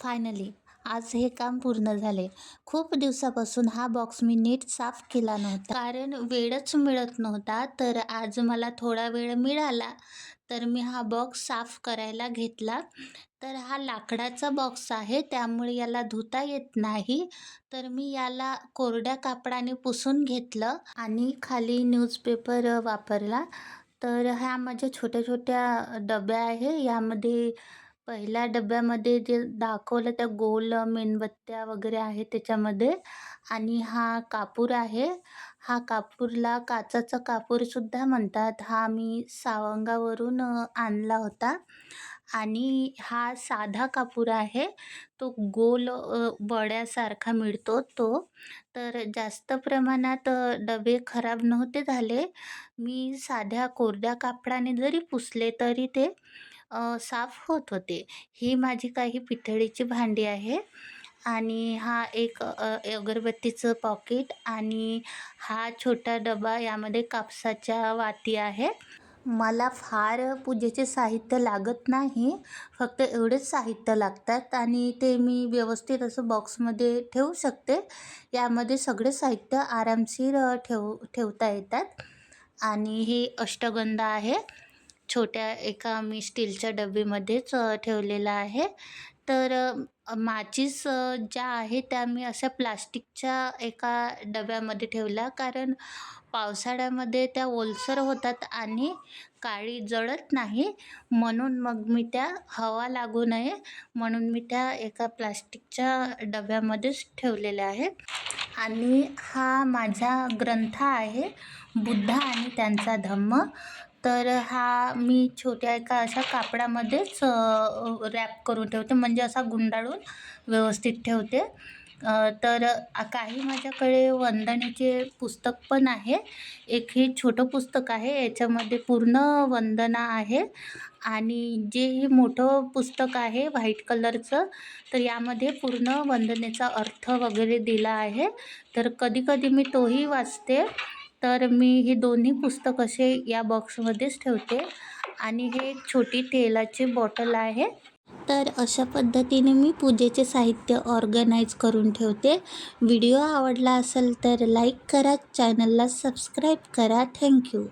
Finally आज हे काम पूर्ण झाले. खूप दिवसापासून हा बॉक्स मी नीट साफ केला नव्हता, कारण वेळच मिळत नव्हता. तर आज मला थोडा वेळ मिळाला, तर मी हा बॉक्स साफ करायला घेतला. तर हा लाकडाचा बॉक्स आहे, त्यामुळे याला धुता येत नाही. तर मी याला कोरड्या कापडाने पुसून घेतलं आणि खाली न्यूजपेपर वापरला. तर ह्या माझ्या छोट्या-छोट्या डब्या आहे. यामध्ये पहिल्या डब्यामध्ये जे दाखवलं त्या गोल मेणबत्त्या वगैरे आहे त्याच्यामध्ये. आणि हा कापूर आहे. हा कापूरला काचाचा कापूरसुद्धा म्हणतात. हा मी सावंगावरून आणला होता. आणि हा साधा कापूर आहे. तो गोल वड्यासारखा मिळतो तो. तर जास्त प्रमाणात डबे खराब नव्हते झाले. मी साध्या कोरड्या कापडाने जरी पुसले तरी ते साफ होत होते. ही माझी काही पितळेची भांडी आहे. आणि हा एक अगरबत्तीचं पॉकेट आणि हा छोटा डबा, यामध्ये कापसाच्या वाती आहे. मला फार पूजेचे साहित्य लागत नाही, फक्त एवढेच साहित्य लागतात आणि ते मी व्यवस्थित असं बॉक्समध्ये ठेवू शकते. यामध्ये सगळे साहित्य आरामशीर ठेवता येतात. आणि हे अष्टगंध आहे. छोट्या एका मी स्टीलच्या डब्यामध्येच ठेवलेला आहे. तर माचीस ज्या आहेत त्या मी अशा प्लास्टिकच्या एका डब्यामध्ये ठेवल्या, कारण पावसाळ्यामध्ये त्या ओलसर होतात आणि काळी जळत नाही. म्हणून मग मी त्या हवा लागू नये म्हणून मी त्या एका प्लास्टिकच्या डब्यामध्येच ठेवलेल्या आहेत. आणि हा माझा ग्रंथ आहे, बुद्ध आणि त्यांचा धम्म. तर हा मी छोट्या एका अशा कापडामध्येच रॅप करून ठेवते, म्हणजे असा गुंडाळून व्यवस्थित ठेवते. तर काही माझ्याकडे वंदनेचे पुस्तक पण आहे. एक हे छोटं पुस्तक आहे, याच्यामध्ये पूर्ण वंदना आहे. आणि जे हे मोठं पुस्तक आहे व्हाईट कलरचं, तर यामध्ये पूर्ण वंदनेचा अर्थ वगैरे दिला आहे. तर कधी-कधी मी तोही वाचते. तर मी हे दोन्ही पुस्तक असे या बॉक्समध्येच ठेवते. आणि हे एक छोटी तेलाची बॉटल आहे. तर अशा पद्धतीने मी पूजेचे साहित्य ऑर्गनाइज करून ठेवते. व्हिडिओ आवडला असेल तर लाईक करा, चॅनलला सबस्क्राईब करा. थँक्यू.